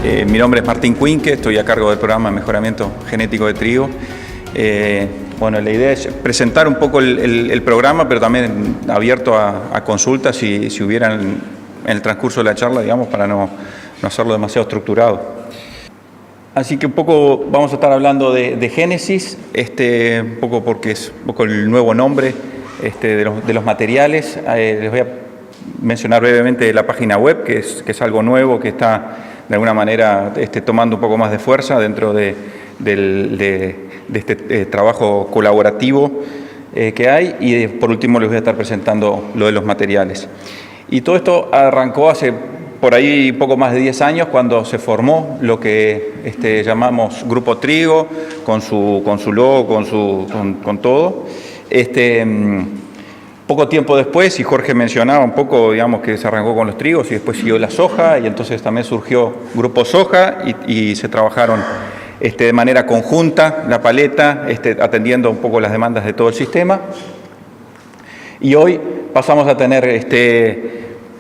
Mi nombre es Martín Cuinque, estoy a cargo del programa de mejoramiento genético de trigo. Bueno, la idea es presentar un poco el programa, pero también abierto a consultas si hubieran en el transcurso de la charla, digamos, para no hacerlo demasiado estructurado. Así que un poco vamos a estar hablando de Génesis, un poco porque es un poco el nuevo nombre de los materiales. Les voy a mencionar brevemente la página web, que es algo nuevo, que está de alguna manera tomando un poco más de fuerza dentro de este trabajo colaborativo que hay. Y por último les voy a estar presentando lo de los materiales. Y todo esto arrancó hace por ahí poco más de 10 años, cuando se formó lo que llamamos Grupo Trigo, con su logo, con todo. Poco tiempo después, y Jorge mencionaba un poco, digamos, que se arrancó con los trigos y después siguió la soja, y entonces también surgió Grupo Soja y se trabajaron de manera conjunta la paleta, atendiendo un poco las demandas de todo el sistema. Y hoy pasamos a tener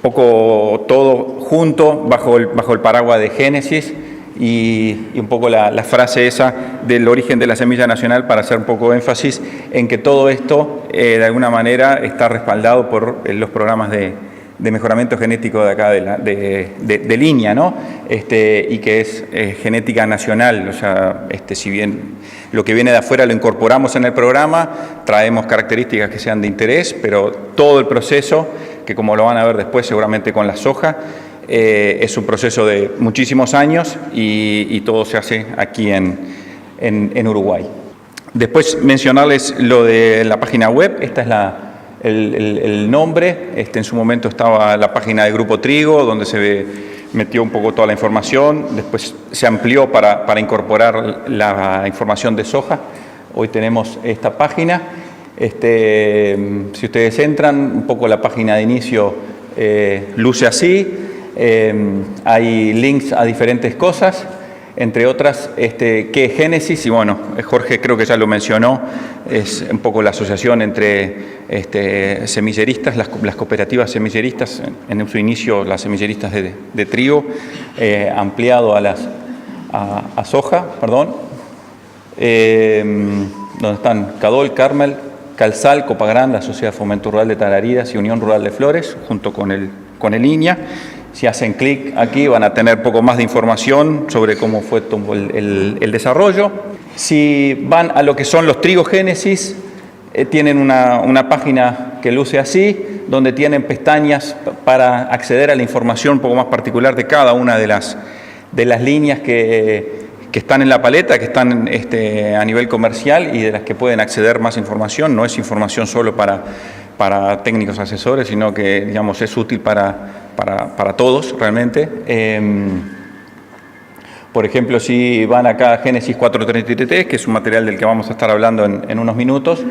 poco todo junto bajo el paraguas de Génesis y un poco la frase esa del origen de la semilla nacional, para hacer un poco énfasis en que todo esto de alguna manera está respaldado por los programas de mejoramiento genético de acá de línea, ¿no? Y que es genética nacional. O sea, si bien lo que viene de afuera lo incorporamos en el programa, traemos características que sean de interés, pero todo el proceso, que como lo van a ver después seguramente con la soja, es un proceso de muchísimos años y todo se hace aquí en Uruguay. Después mencionarles lo de la página web. Esta es el nombre. En su momento estaba la página de Grupo Trigo, donde se metió un poco toda la información. Después se amplió para incorporar la información de soja. Hoy tenemos esta página. Si ustedes entran, un poco la página de inicio luce así. Hay links a diferentes cosas, entre otras qué es Génesis. Y bueno, Jorge creo que ya lo mencionó, es un poco la asociación entre semilleristas, las cooperativas semilleristas, en su inicio las semilleristas de trigo, ampliado a soja, perdón, donde están Cadol, Carmel, Calzal, Copagran, la Sociedad de Fomento Rural de Tarariras y Unión Rural de Flores, junto con el INIA. Si hacen clic aquí van a tener poco más de información sobre cómo fue todo el desarrollo. Si van a lo que son los trigos Génesis, tienen una página que luce así, donde tienen pestañas para acceder a la información un poco más particular de cada una de las líneas que están en la paleta, que están a nivel comercial y de las que pueden acceder más información. No es información solo para técnicos asesores, sino que, digamos, es útil para todos realmente. Por ejemplo, si van acá a Génesis 433, que es un material del que vamos a estar hablando en unos minutos,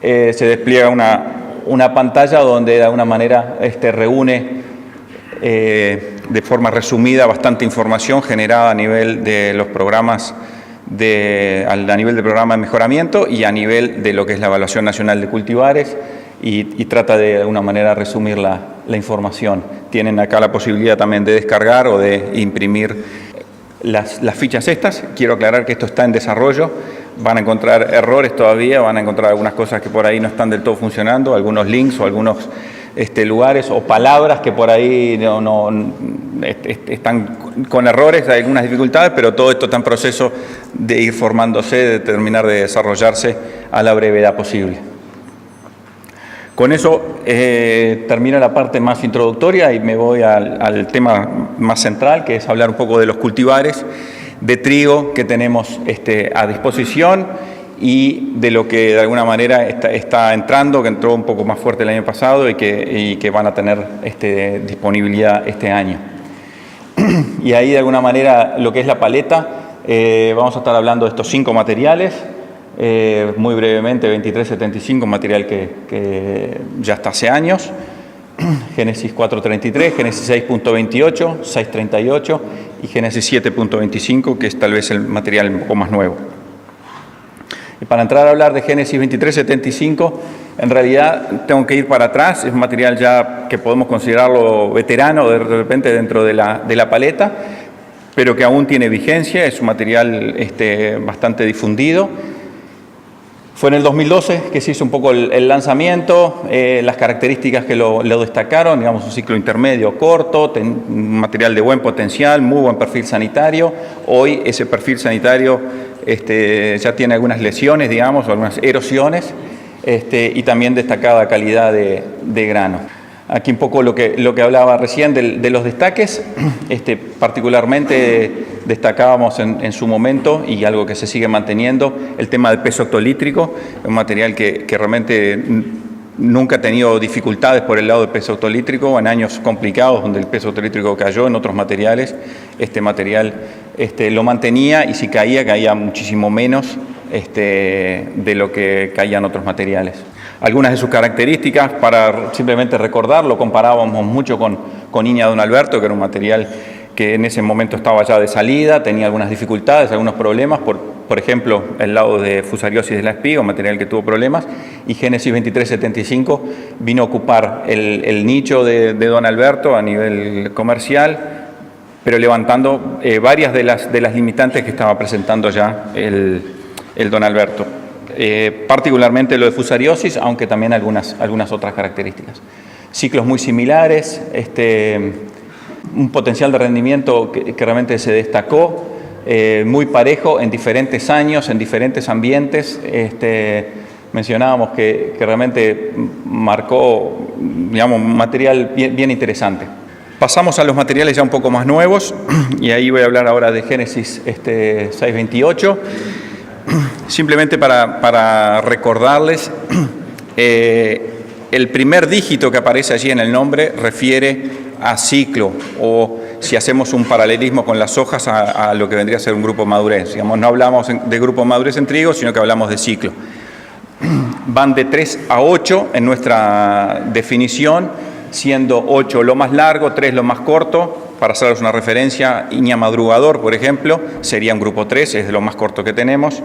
se despliega una pantalla donde de alguna manera reúne de forma resumida bastante información generada a nivel de los programas a nivel del programa de mejoramiento y a nivel de lo que es la evaluación nacional de cultivares, y trata de alguna manera resumir la información. Tienen acá la posibilidad también de descargar o de imprimir las fichas estas. Quiero aclarar que esto está en desarrollo. Van a encontrar errores todavía, van a encontrar algunas cosas que por ahí no están del todo funcionando, algunos links o algunos lugares o palabras que por ahí no están con errores, hay algunas dificultades, pero todo esto está en proceso de ir formándose, de terminar de desarrollarse a la brevedad posible. Con eso termino la parte más introductoria y me voy al tema más central, que es hablar un poco de los cultivares de trigo que tenemos a disposición y de lo que de alguna manera está entrando, que entró un poco más fuerte el año pasado y que van a tener disponibilidad este año. Y ahí de alguna manera lo que es la paleta, vamos a estar hablando de estos 5 materiales. Muy brevemente, 2375, material que ya está hace años, Génesis 433, Génesis 6.28, 6.38 y Génesis 7.25, que es tal vez el material un poco más nuevo. Y para entrar a hablar de Génesis 2375, en realidad tengo que ir para atrás. Es un material ya que podemos considerarlo veterano de repente dentro de la paleta, pero que aún tiene vigencia, es un material bastante difundido. Fue en el 2012 que se hizo un poco el lanzamiento, las características que lo destacaron, digamos un ciclo intermedio corto, un material de buen potencial, muy buen perfil sanitario. Hoy ese perfil sanitario ya tiene algunas lesiones, digamos, o algunas erosiones, y también destacada calidad de grano. Aquí un poco lo que hablaba recién de los destaques, particularmente destacábamos en su momento, y algo que se sigue manteniendo, el tema del peso hectolítrico, un material que realmente nunca ha tenido dificultades por el lado del peso hectolítrico, en años complicados donde el peso hectolítrico cayó en otros materiales, este material lo mantenía, y si caía muchísimo menos de lo que caían otros materiales. Algunas de sus características, para simplemente recordarlo, comparábamos mucho con Iña Don Alberto, que era un material que en ese momento estaba ya de salida, tenía algunas dificultades, algunos problemas, por ejemplo, el lado de fusariosis de la espiga, un material que tuvo problemas, y Génesis 2375 vino a ocupar el nicho de Don Alberto a nivel comercial, pero levantando varias de las limitantes que estaba presentando ya el Don Alberto. Particularmente lo de fusariosis, aunque también algunas otras características. Ciclos muy similares, un potencial de rendimiento que realmente se destacó, muy parejo en diferentes años, en diferentes ambientes. Mencionábamos que realmente marcó, digamos, un material bien interesante. Pasamos a los materiales ya un poco más nuevos, y ahí voy a hablar ahora de Génesis 628. Simplemente para recordarles, el primer dígito que aparece allí en el nombre refiere a ciclo, o si hacemos un paralelismo con las hojas, a lo que vendría a ser un grupo madurez. Digamos, no hablamos de grupo madurez en trigo, sino que hablamos de ciclo. Van de 3 a 8 en nuestra definición, siendo 8 lo más largo, 3 lo más corto. Para hacerles una referencia, Iña Madrugador, por ejemplo, sería un grupo 3, es de lo más corto que tenemos.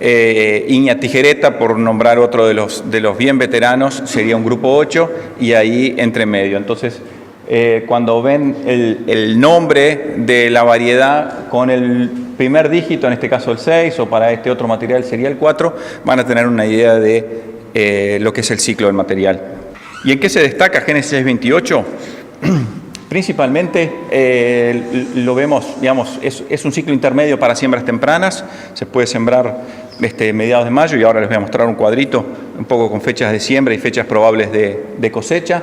Iña Tijereta, por nombrar otro de los bien veteranos, sería un grupo 8, y ahí entre medio. Entonces, cuando ven el nombre de la variedad con el primer dígito, en este caso el 6, o para este otro material sería el 4, van a tener una idea de lo que es el ciclo del material. ¿Y en qué se destaca Génesis 628? Principalmente lo vemos, digamos, es un ciclo intermedio para siembras tempranas. Se puede sembrar mediados de mayo, y ahora les voy a mostrar un cuadrito un poco con fechas de siembra y fechas probables de cosecha.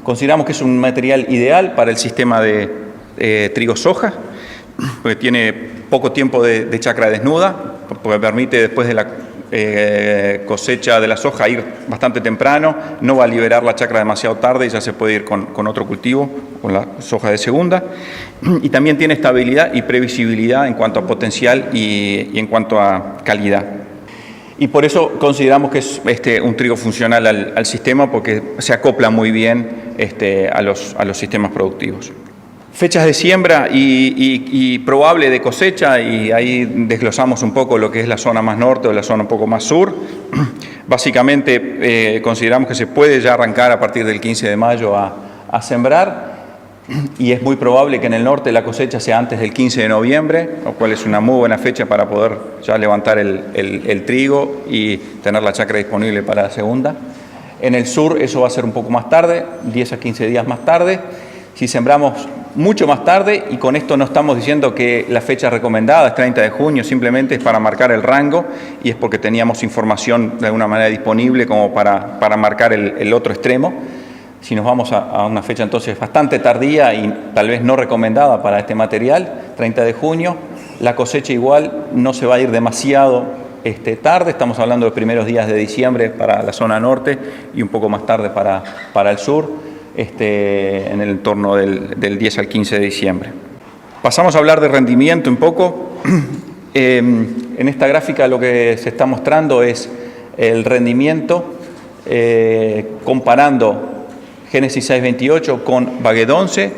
Consideramos que es un material ideal para el sistema de trigo-soja, porque tiene poco tiempo de chacra desnuda, porque permite después de la cosecha de la soja ir bastante temprano, no va a liberar la chacra demasiado tarde y ya se puede ir con otro cultivo, con la soja de segunda. Y también tiene estabilidad y previsibilidad en cuanto a potencial y en cuanto a calidad. Y por eso consideramos que es un trigo funcional al sistema, porque se acopla muy bien a los sistemas productivos. Fechas de siembra y probable de cosecha, y ahí desglosamos un poco lo que es la zona más norte o la zona un poco más sur. Básicamente consideramos que se puede ya arrancar a partir del 15 de mayo a sembrar, y es muy probable que en el norte la cosecha sea antes del 15 de noviembre, lo cual es una muy buena fecha para poder ya levantar el trigo y tener la chacra disponible para la segunda. En el sur eso va a ser un poco más tarde, 10 a 15 días más tarde. Si sembramos mucho más tarde, y con esto no estamos diciendo que la fecha recomendada es 30 de junio, simplemente es para marcar el rango, y es porque teníamos información de alguna manera disponible como para marcar el otro extremo. Si nos vamos a una fecha entonces bastante tardía y tal vez no recomendada para este material, 30 de junio, la cosecha igual no se va a ir demasiado tarde. Estamos hablando de los primeros días de diciembre para la zona norte y un poco más tarde para el sur. En el entorno del 10 al 15 de diciembre. Pasamos a hablar de rendimiento un poco. En esta gráfica lo que se está mostrando es el rendimiento comparando Génesis 628 con Baguette 11.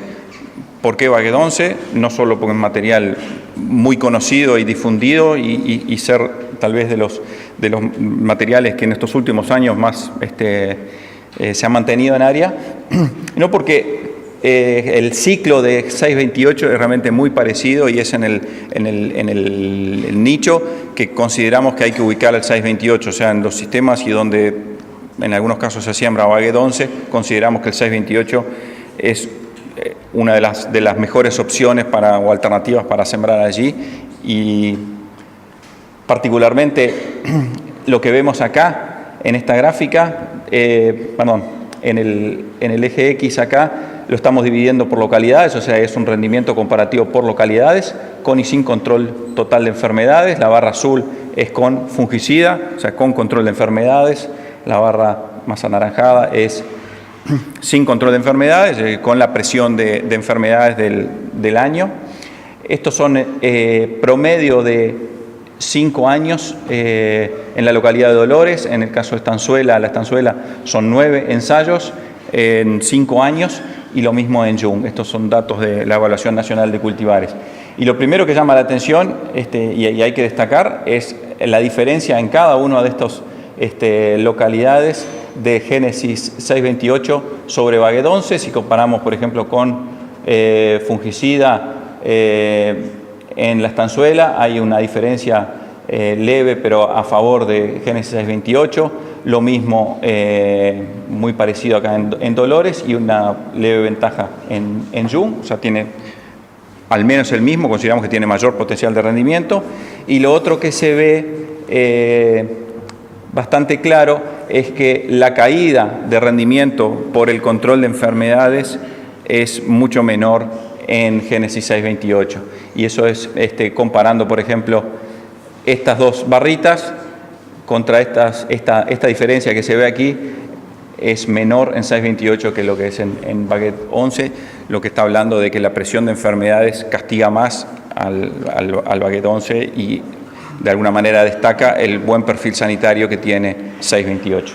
¿Por qué Baguette 11? No solo porque es un material muy conocido y difundido y ser tal vez de los materiales que en estos últimos años más se ha mantenido en área, no porque el ciclo de 628 es realmente muy parecido y es en el nicho que consideramos que hay que ubicar al 628, o sea, en los sistemas y donde en algunos casos se siembra Baguette 11, consideramos que el 628 es una de las mejores opciones o alternativas para sembrar allí, y particularmente lo que vemos acá en esta gráfica, en el eje X acá lo estamos dividiendo por localidades, o sea, es un rendimiento comparativo por localidades, con y sin control total de enfermedades. La barra azul es con fungicida, o sea, con control de enfermedades. La barra más anaranjada es sin control de enfermedades, con la presión de enfermedades del año. Estos son promedio de 5 años en la localidad de Dolores. En el caso de Estanzuela, la Estanzuela son 9 ensayos en 5 años, y lo mismo en Jung. Estos son datos de la Evaluación Nacional de Cultivares. Y lo primero que llama la atención, y hay que destacar, es la diferencia en cada una de estas localidades de Génesis 628 sobre Baguette 11. Si comparamos, por ejemplo, con fungicida en la Estanzuela, hay una diferencia leve, pero a favor de Génesis 628. Lo mismo, muy parecido acá en Dolores, y una leve ventaja en Jung, o sea, tiene al menos el mismo, consideramos que tiene mayor potencial de rendimiento. Y lo otro que se ve bastante claro es que la caída de rendimiento por el control de enfermedades es mucho menor en Génesis 628. Y eso es comparando, por ejemplo, estas dos barritas contra esta diferencia que se ve aquí, es menor en 628 que lo que es en Baguette 11, lo que está hablando de que la presión de enfermedades castiga más al Baguette 11 y de alguna manera destaca el buen perfil sanitario que tiene 628.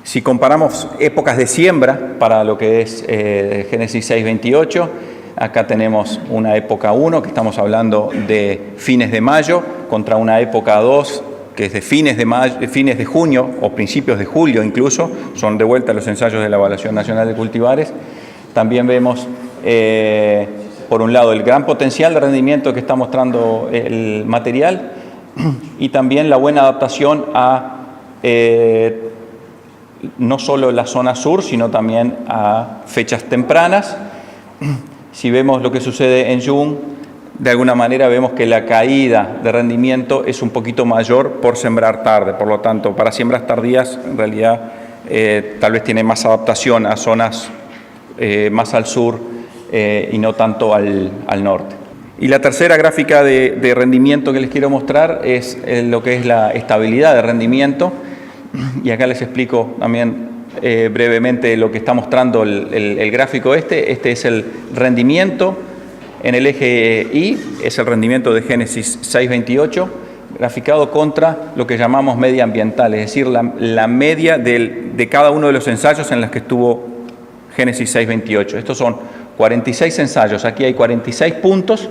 Si comparamos épocas de siembra para lo que es Génesis 628, acá tenemos una época 1, que estamos hablando de fines de mayo, contra una época 2, que es de fines de junio o principios de julio incluso. Son de vuelta los ensayos de la Evaluación Nacional de Cultivares. También vemos, por un lado, el gran potencial de rendimiento que está mostrando el material, y también la buena adaptación a no solo la zona sur, sino también a fechas tempranas. Si vemos lo que sucede en Jung, de alguna manera vemos que la caída de rendimiento es un poquito mayor por sembrar tarde. Por lo tanto, para siembras tardías, en realidad, tal vez tiene más adaptación a zonas más al sur y no tanto al norte. Y la tercera gráfica de rendimiento que les quiero mostrar es lo que es la estabilidad de rendimiento. Y acá les explico también brevemente lo que está mostrando el gráfico. Este es el rendimiento en el eje Y, es el rendimiento de Génesis 628, graficado contra lo que llamamos media ambiental, es decir, la media de cada uno de los ensayos en los que estuvo Génesis 628. Estos son 46 ensayos, aquí hay 46 puntos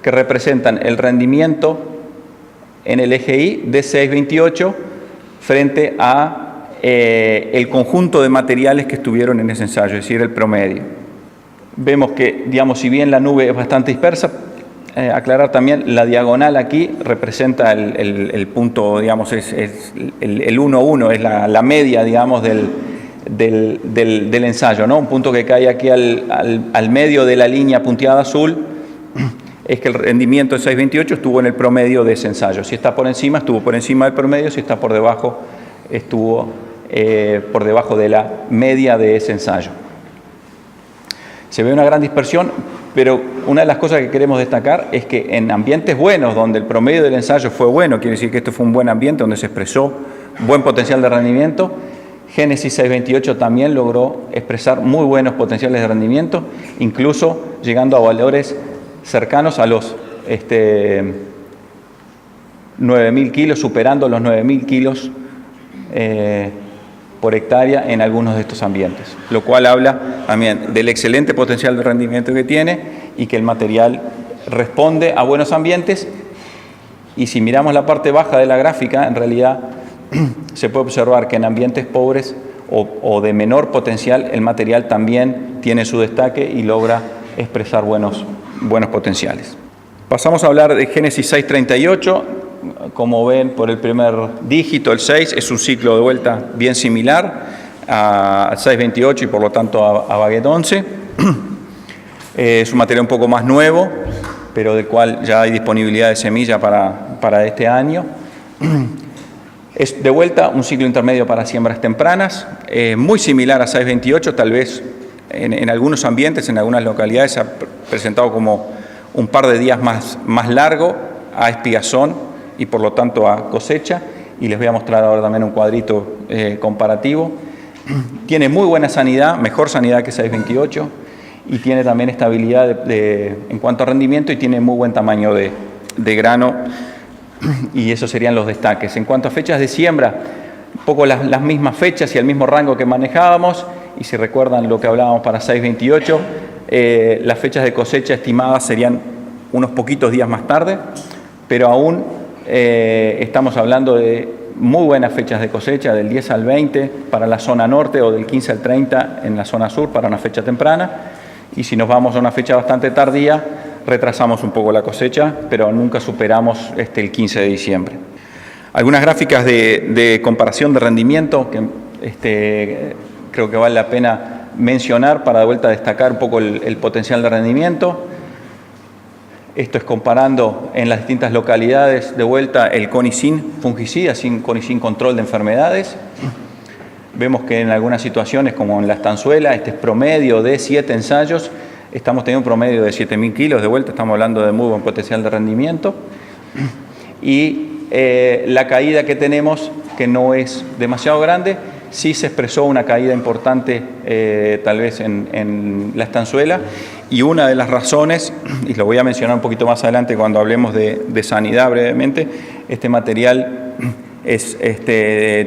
que representan el rendimiento en el eje Y de 628 frente a el conjunto de materiales que estuvieron en ese ensayo, es decir, el promedio. Vemos que, digamos, si bien la nube es bastante dispersa, aclarar también, la diagonal aquí representa el punto, digamos, es el 1,1, es la media, digamos, del ensayo, ¿no? Un punto que cae aquí al medio de la línea punteada azul es que el rendimiento de 628 estuvo en el promedio de ese ensayo. Si está por encima, estuvo por encima del promedio; si está por debajo, estuvo por debajo de la media de ese ensayo. Se ve una gran dispersión, pero una de las cosas que queremos destacar es que en ambientes buenos, donde el promedio del ensayo fue bueno, quiere decir que esto fue un buen ambiente donde se expresó buen potencial de rendimiento, Génesis 628 también logró expresar muy buenos potenciales de rendimiento, incluso llegando a valores cercanos a los 9.000 kilos, superando los 9.000 kilos por hectárea en algunos de estos ambientes, lo cual habla también del excelente potencial de rendimiento que tiene y que el material responde a buenos ambientes. Y si miramos la parte baja de la gráfica, en realidad se puede observar que en ambientes pobres o de menor potencial, el material también tiene su destaque y logra expresar buenos potenciales. Pasamos a hablar de Génesis 638. Como ven por el primer dígito, el 6 es un ciclo de vuelta bien similar al 628 y por lo tanto a Baguette 11. Es un material un poco más nuevo, pero del cual ya hay disponibilidad de semilla para este año. Es de vuelta un ciclo intermedio para siembras tempranas, muy similar a 628, tal vez en algunos ambientes, en algunas localidades se ha presentado como un par de días más largo a espigación y por lo tanto a cosecha, y les voy a mostrar ahora también un cuadrito comparativo. Tiene muy buena sanidad, mejor sanidad que 628, y tiene también estabilidad en cuanto a rendimiento y tiene muy buen tamaño de grano, y esos serían los destaques. En cuanto a fechas de siembra, un poco las mismas fechas y el mismo rango que manejábamos, y si recuerdan lo que hablábamos para 628, las fechas de cosecha estimadas serían unos poquitos días más tarde, pero aún estamos hablando de muy buenas fechas de cosecha, del 10 al 20 para la zona norte o del 15 al 30 en la zona sur para una fecha temprana, y si nos vamos a una fecha bastante tardía, retrasamos un poco la cosecha, pero nunca superamos el 15 de diciembre. Algunas gráficas de comparación de rendimiento que creo que vale la pena mencionar para de vuelta destacar un poco el potencial de rendimiento. Esto es comparando en las distintas localidades de vuelta el conicin fungicida, conicin control de enfermedades. Vemos que en algunas situaciones, como en la estanzuela, este es promedio de 7 ensayos. Estamos teniendo un promedio de 7.000 kilos de vuelta, estamos hablando de muy buen potencial de rendimiento. Y la caída que tenemos, que no es demasiado grande, sí se expresó una caída importante tal vez en la estanzuela, y una de las razones, y lo voy a mencionar un poquito más adelante cuando hablemos de sanidad brevemente, este material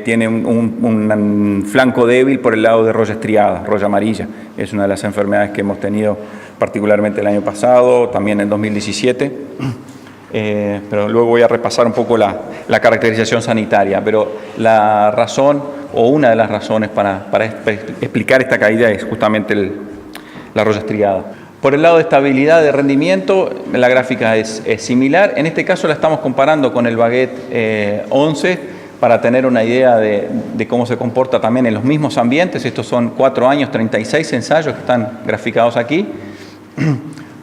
tiene un flanco débil por el lado de roya estriada, roya amarilla. Es una de las enfermedades que hemos tenido particularmente el año pasado, también en 2017. Pero luego voy a repasar un poco la caracterización sanitaria. Pero la razón, o una de las razones para explicar esta caída, es justamente la roya estriada. Por el lado de estabilidad de rendimiento, la gráfica es similar. En este caso la estamos comparando con el Baguette 11 para tener una idea de cómo se comporta también en los mismos ambientes. Estos son 4 años, 36 ensayos que están graficados aquí.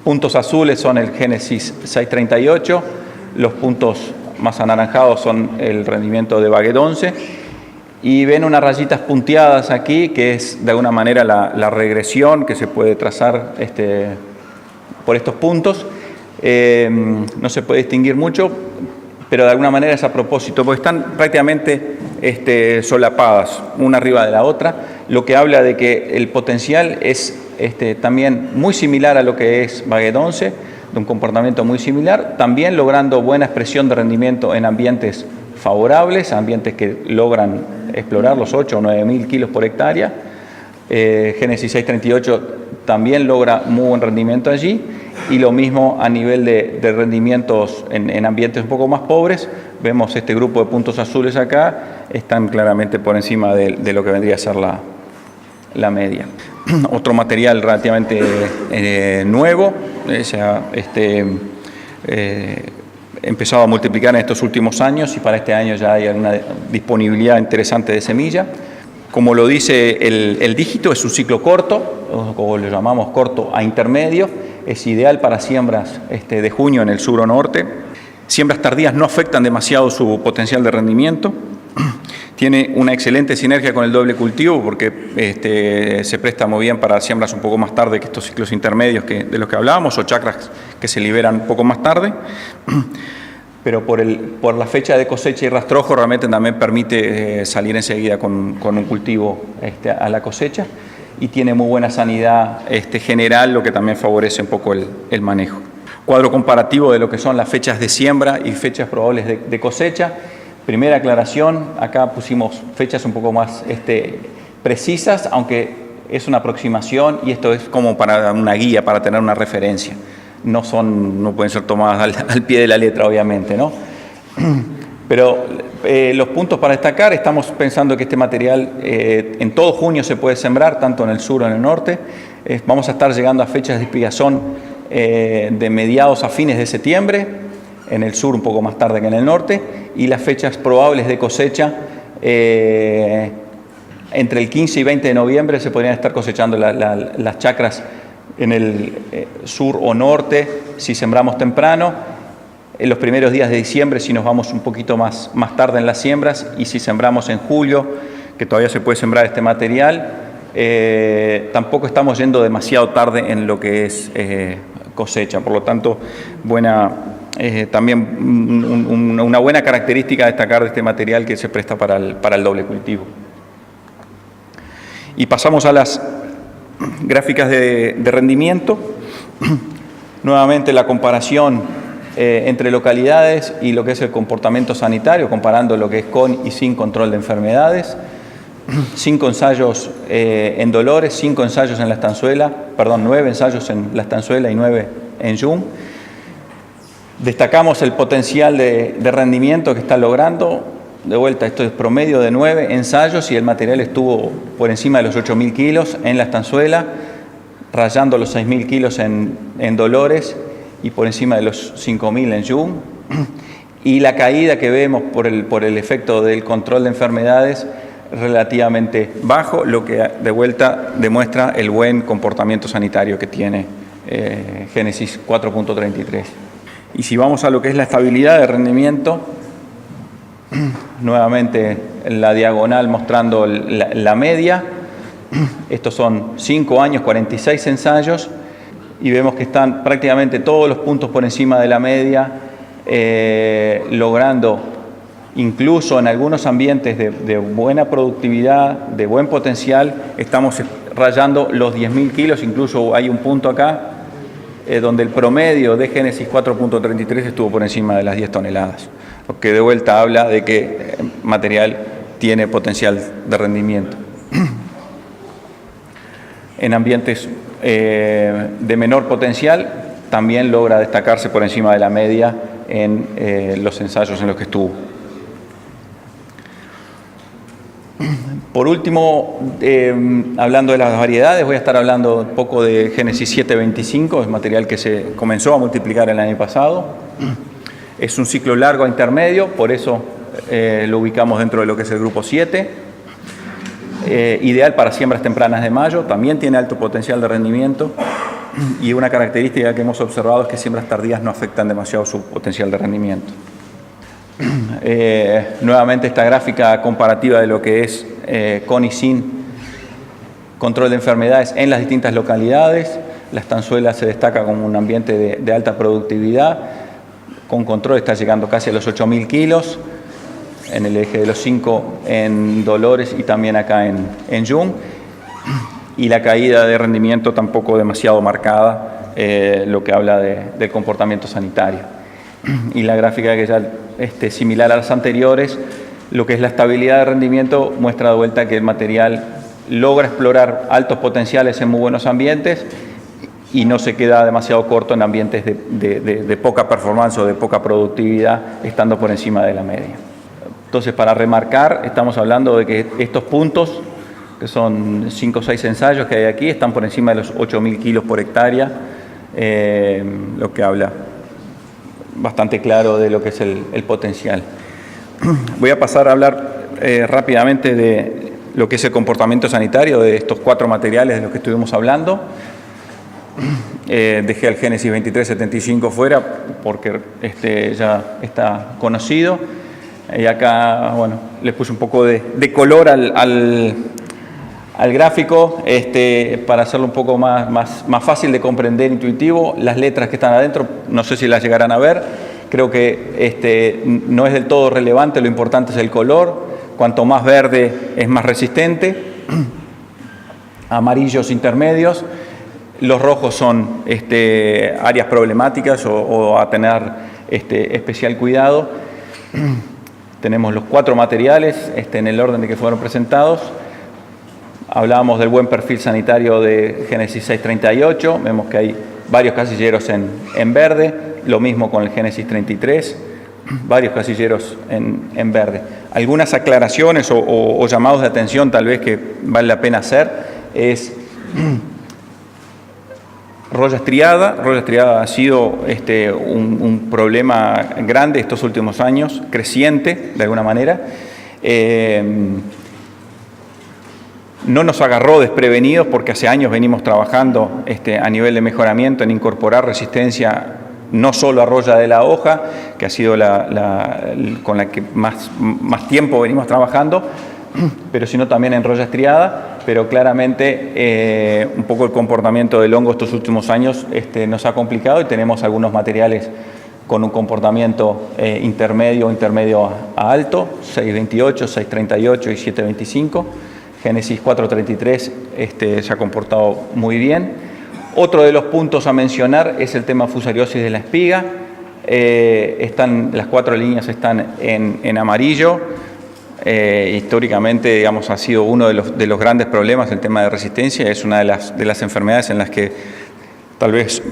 Puntos azules son el Génesis 638, los puntos más anaranjados son el rendimiento de Baguette 11. Y ven unas rayitas punteadas aquí, que es de alguna manera la regresión que se puede trazar por estos puntos. No se puede distinguir mucho, pero de alguna manera es a propósito, porque están prácticamente solapadas, una arriba de la otra, lo que habla de que el potencial es también muy similar a lo que es Baguette 11, de un comportamiento muy similar, también logrando buena expresión de rendimiento en ambientes favorables, ambientes que logran explorar los 8 o 9.000 kilos por hectárea. Génesis 638 también logra muy buen rendimiento allí, y lo mismo a nivel de rendimientos en ambientes un poco más pobres. Vemos este grupo de puntos azules acá, están claramente por encima de lo que vendría a ser la media. Otro material relativamente nuevo, se ha empezado a multiplicar en estos últimos años, y para este año ya hay una disponibilidad interesante de semilla. Como lo dice el dígito, es un ciclo corto, o lo llamamos corto a intermedio, es ideal para siembras de junio en el sur o norte. Siembras tardías no afectan demasiado su potencial de rendimiento. Tiene una excelente sinergia con el doble cultivo, porque se presta muy bien para siembras un poco más tarde que estos ciclos intermedios de los que hablábamos, o chacras que se liberan un poco más tarde. Pero por la fecha de cosecha y rastrojo realmente también permite salir enseguida con un cultivo a la cosecha, y tiene muy buena sanidad general, lo que también favorece un poco el manejo. Cuadro comparativo de lo que son las fechas de siembra y fechas probables de cosecha. Primera aclaración, acá pusimos fechas un poco más precisas, aunque es una aproximación, y esto es como para una guía, para tener una referencia. No pueden ser tomadas al pie de la letra, obviamente, ¿no? Pero los puntos para destacar, estamos pensando que este material en todo junio se puede sembrar, tanto en el sur como en el norte. Vamos a estar llegando a fechas de espigación de mediados a fines de septiembre, en el sur un poco más tarde que en el norte, y las fechas probables de cosecha entre el 15 y 20 de noviembre se podrían estar cosechando las chacras en el sur o norte si sembramos temprano, en los primeros días de diciembre si nos vamos un poquito más tarde en las siembras, y si sembramos en julio, que todavía se puede sembrar este material, tampoco estamos yendo demasiado tarde en lo que es cosecha. Por lo tanto, también una buena característica a destacar de este material que se presta para el doble cultivo. Y pasamos a las gráficas de rendimiento. Nuevamente la comparación entre localidades y lo que es el comportamiento sanitario, comparando lo que es con y sin control de enfermedades. 5 ensayos en Dolores, 5 ensayos en la estanzuela, 9 ensayos en la estanzuela y 9 en Yung. Destacamos el potencial de rendimiento que está logrando. De vuelta, esto es promedio de 9 ensayos y el material estuvo por encima de los 8.000 kilos en la estanzuela, rayando los 6.000 kilos en Dolores y por encima de los 5.000 en Yung. Y la caída que vemos por el efecto del control de enfermedades relativamente bajo, lo que de vuelta demuestra el buen comportamiento sanitario que tiene Génesis 4.33. Y si vamos a lo que es la estabilidad de rendimiento, nuevamente la diagonal mostrando la media. Estos son 5 años, 46 ensayos, y vemos que están prácticamente todos los puntos por encima de la media, logrando, incluso en algunos ambientes de buena productividad, de buen potencial, estamos rayando los 10.000 kilos, incluso hay un punto acá donde el promedio de Génesis 4.33 estuvo por encima de las 10 toneladas, lo que de vuelta habla de que el material tiene potencial de rendimiento. En ambientes de menor potencial también logra destacarse por encima de la media en los ensayos en los que estuvo. Por último, hablando de las variedades, voy a estar hablando un poco de Génesis 725, es material que se comenzó a multiplicar el año pasado. Es un ciclo largo a intermedio, por eso lo ubicamos dentro de lo que es el grupo 7. Ideal para siembras tempranas de mayo, también tiene alto potencial de rendimiento, y una característica que hemos observado es que siembras tardías no afectan demasiado su potencial de rendimiento. Nuevamente esta gráfica comparativa de lo que es con y sin control de enfermedades en las distintas localidades. La estanzuela se destaca como un ambiente de alta productividad, con control está llegando casi a los 8.000 kilos, en el eje de los 5 en Dolores y también acá en Yung, y la caída de rendimiento tampoco demasiado marcada, lo que habla del comportamiento sanitario. Y la gráfica que ya similar a las anteriores, lo que es la estabilidad de rendimiento muestra de vuelta que el material logra explorar altos potenciales en muy buenos ambientes y no se queda demasiado corto en ambientes de poca performance o de poca productividad, estando por encima de la media. Entonces, para remarcar, estamos hablando de que estos puntos, que son 5 o 6 ensayos que hay aquí, están por encima de los 8.000 kilos por hectárea, lo que habla bastante claro de lo que es el potencial. Voy a pasar a hablar rápidamente de lo que es el comportamiento sanitario de estos 4 materiales de los que estuvimos hablando. Dejé al Génesis 2375 fuera porque ya está conocido. Y acá, bueno, les puse un poco de color al gráfico para hacerlo un poco más fácil de comprender, intuitivo. Las letras que están adentro, no sé si las llegarán a ver. Creo que no es del todo relevante, lo importante es el color. Cuanto más verde es más resistente. Amarillos intermedios. Los rojos son áreas problemáticas o a tener especial cuidado. Tenemos los 4 materiales en el orden de que fueron presentados. Hablábamos del buen perfil sanitario de Génesis 638. Vemos que hay varios casilleros en verde. Lo mismo con el Génesis 33. Varios casilleros en verde. Algunas aclaraciones o llamados de atención tal vez que vale la pena hacer es Roya estriada. Roya estriada ha sido un problema grande estos últimos años, creciente de alguna manera. No nos agarró desprevenidos porque hace años venimos trabajando a nivel de mejoramiento en incorporar resistencia no solo a roya de la hoja, que ha sido con la que más tiempo venimos trabajando, pero sino también en roya estriada, pero claramente un poco el comportamiento del hongo estos últimos años nos ha complicado y tenemos algunos materiales con un comportamiento intermedio a alto, 628, 638 y 725. Génesis 433 se ha comportado muy bien. Otro de los puntos a mencionar es el tema fusariosis de la espiga. Las 4 líneas están en amarillo. Históricamente, digamos, ha sido uno de los grandes problemas el tema de resistencia. Es una de las enfermedades en las que tal vez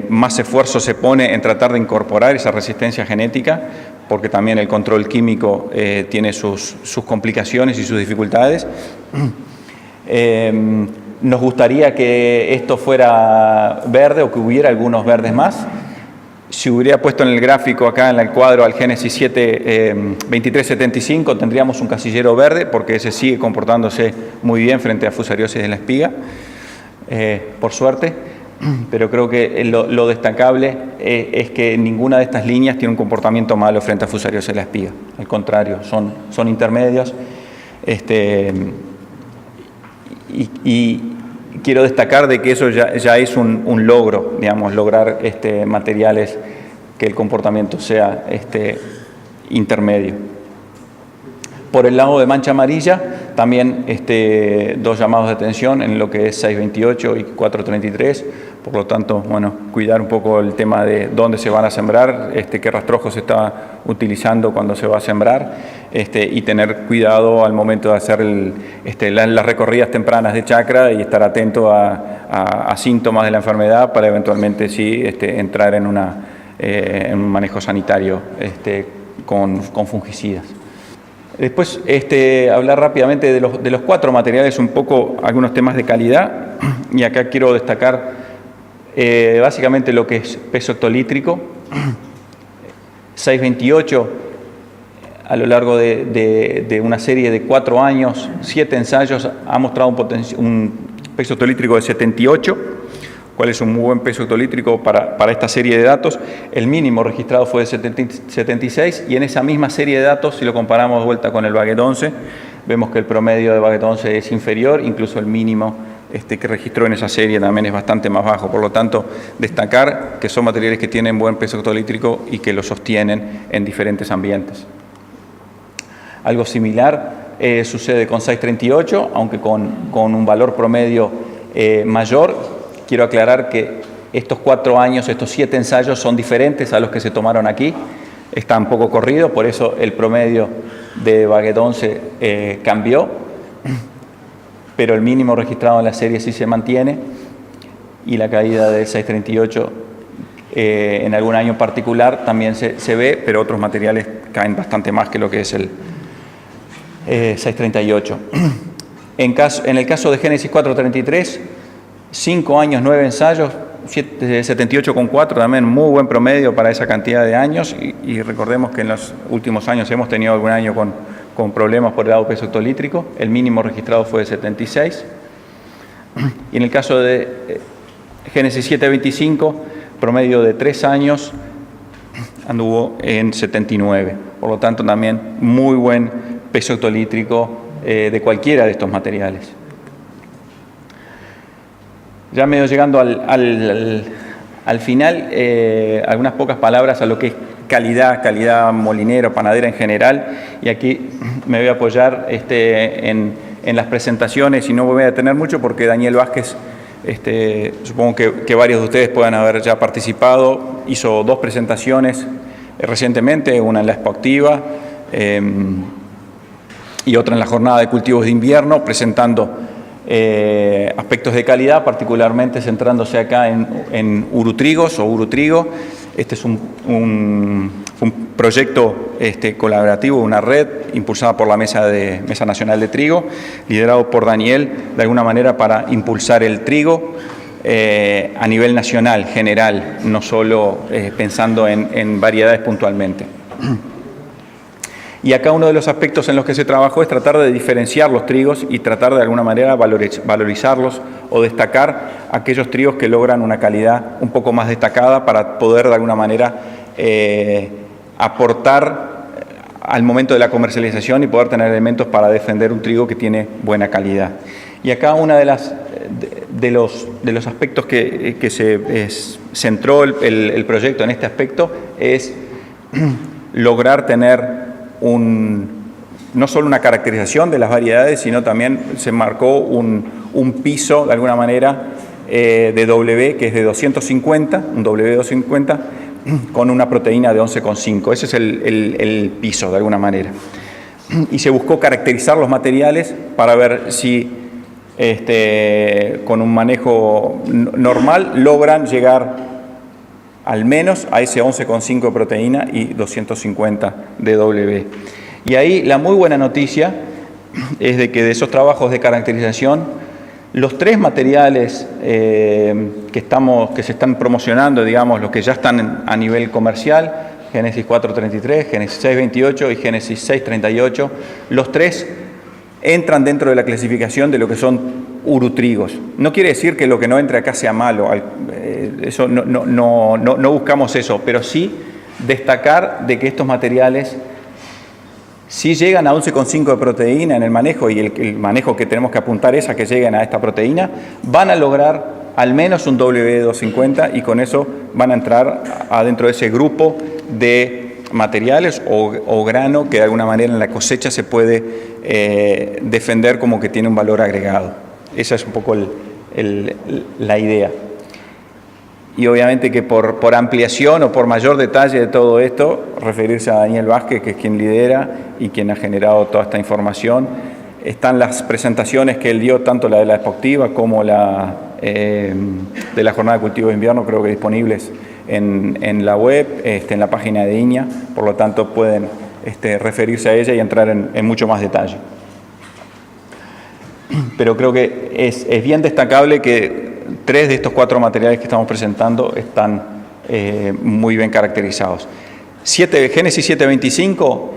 más esfuerzo se pone en tratar de incorporar esa resistencia genética, porque también el control químico tiene sus complicaciones y sus dificultades. Nos gustaría que esto fuera verde o que hubiera algunos verdes más. Si hubiera puesto en el gráfico acá en el cuadro al Génesis 2375 tendríamos un casillero verde, porque ese sigue comportándose muy bien frente a fusariosis de la espiga, por suerte. Pero creo que lo destacable es que ninguna de estas líneas tiene un comportamiento malo frente a fusariosis de la espiga. Al contrario, son intermedios. Y quiero destacar de que eso ya es un logro, digamos, lograr materiales que el comportamiento sea intermedio. Por el lado de mancha amarilla, también 2 llamados de atención en lo que es 628 y 433. Por lo tanto, bueno, cuidar un poco el tema de dónde se van a sembrar, qué rastrojo se está utilizando cuando se va a sembrar, y tener cuidado al momento de hacer las recorridas tempranas de chacra y estar atento a síntomas de la enfermedad para eventualmente sí entrar en un manejo sanitario con fungicidas. Después, hablar rápidamente de los 4 materiales, un poco algunos temas de calidad, y acá quiero destacar básicamente lo que es peso hectolítrico. 628, a lo largo de una serie de 4 años, 7 ensayos, ha mostrado un peso hectolítrico de 78, cuál es un muy buen peso hectolítrico para esta serie de datos. El mínimo registrado fue de 76, y en esa misma serie de datos, si lo comparamos de vuelta con el Baguette 11, vemos que el promedio de Baguette 11 es inferior, incluso el mínimo que registró en esa serie también es bastante más bajo. Por lo tanto, destacar que son materiales que tienen buen peso hectolítrico y que lo sostienen en diferentes ambientes. Algo similar sucede con 638, aunque con un valor promedio mayor. Quiero aclarar que estos 4 años, estos 7 ensayos son diferentes a los que se tomaron aquí. Está un poco corrido, por eso el promedio de Baguette 11 cambió, pero el mínimo registrado en la serie sí se mantiene, y la caída del 638 en algún año particular también se ve, pero otros materiales caen bastante más que lo que es el 638. En el caso de Génesis 433, 5 años, 9 ensayos, 78,4, también muy buen promedio para esa cantidad de años, y recordemos que en los últimos años hemos tenido algún año con problemas por el lado peso hectolítrico. El mínimo registrado fue de 76. Y en el caso de Génesis 725, promedio de 3 años, anduvo en 79. Por lo tanto, también muy buen peso hectolítrico de cualquiera de estos materiales. Ya medio llegando al final, algunas pocas palabras a lo que es calidad molinera, panadera en general, y aquí me voy a apoyar en las presentaciones y no me voy a detener mucho porque Daniel Vázquez, supongo que varios de ustedes puedan haber ya participado, hizo 2 presentaciones recientemente, una en la Expo Activa y otra en la jornada de cultivos de invierno, presentando aspectos de calidad, particularmente centrándose acá en urutrigos o urutrigo. Este es un proyecto colaborativo, una red impulsada por la Mesa Nacional de Trigo, liderado por Daniel, de alguna manera para impulsar el trigo. a nivel nacional, general, no solo pensando en variedades puntualmente. Y acá uno de los aspectos en los que se trabajó es tratar de diferenciar los trigos y tratar de alguna manera valorizarlos o destacar aquellos trigos que logran una calidad un poco más destacada para poder de alguna manera aportar al momento de la comercialización y poder tener elementos para defender un trigo que tiene buena calidad. Y acá uno de los aspectos que se centró el proyecto en este aspecto es lograr tener no solo una caracterización de las variedades, sino también se marcó un piso, de alguna manera, de W, que es de 250, un W250, con una proteína de 11,5. Ese es el piso, de alguna manera. Y se buscó caracterizar los materiales para ver si con un manejo normal logran llegar al menos a ese 11,5 de proteína y 250 de W. Y ahí la muy buena noticia es de que de esos trabajos de caracterización, los tres materiales que se están promocionando, digamos, los que ya están a nivel comercial, Génesis 433, Génesis 628 y Génesis 638, los tres entran dentro de la clasificación de lo que son urutrigos. No quiere decir que lo que no entre acá sea malo, eso no buscamos eso, pero sí destacar de que estos materiales, si llegan a 11,5 de proteína en el manejo, y el manejo que tenemos que apuntar es a que lleguen a esta proteína, van a lograr al menos un W250 y con eso van a entrar adentro de ese grupo de materiales o grano que de alguna manera en la cosecha se puede defender como que tiene un valor agregado. Esa es un poco la idea. Y obviamente que por ampliación o por mayor detalle de todo esto, referirse a Daniel Vázquez, que es quien lidera y quien ha generado toda esta información. Están las presentaciones que él dio, tanto la de la Expoctiva como la de la Jornada de Cultivo de Invierno, creo que disponibles en la web, en la página de INIA, por lo tanto pueden referirse a ella y entrar en mucho más detalle. Pero creo que es bien destacable que 3 de estos 4 materiales que estamos presentando están muy bien caracterizados. Génesis 725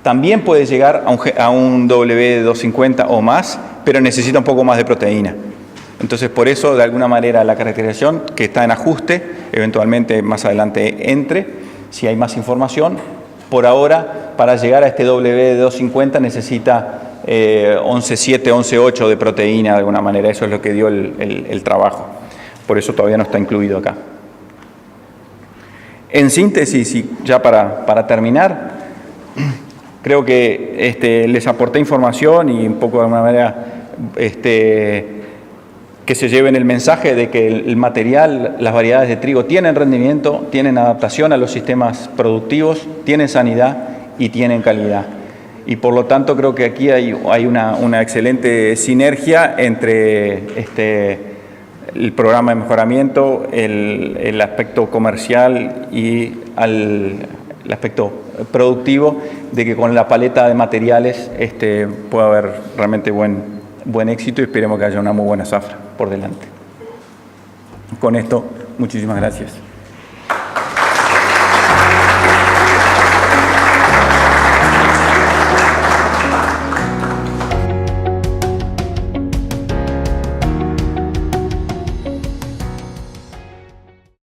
también puede llegar a un W250 o más, pero necesita un poco más de proteína. Entonces, por eso, de alguna manera, la caracterización que está en ajuste, eventualmente más adelante entre, si hay más información. Por ahora, para llegar a este W250 necesita 11,7, 11,8 de proteína de alguna manera. Eso es lo que dio el trabajo. Por eso todavía no está incluido acá. En síntesis, y ya para terminar, creo que les aporté información y un poco de alguna manera que se lleven el mensaje de que el material, las variedades de trigo tienen rendimiento, tienen adaptación a los sistemas productivos, tienen sanidad y tienen calidad. Y por lo tanto creo que aquí hay una excelente sinergia entre el programa de mejoramiento, el aspecto comercial y el aspecto productivo, de que con la paleta de materiales pueda haber realmente buen éxito y esperemos que haya una muy buena zafra por delante. Con esto, muchísimas gracias.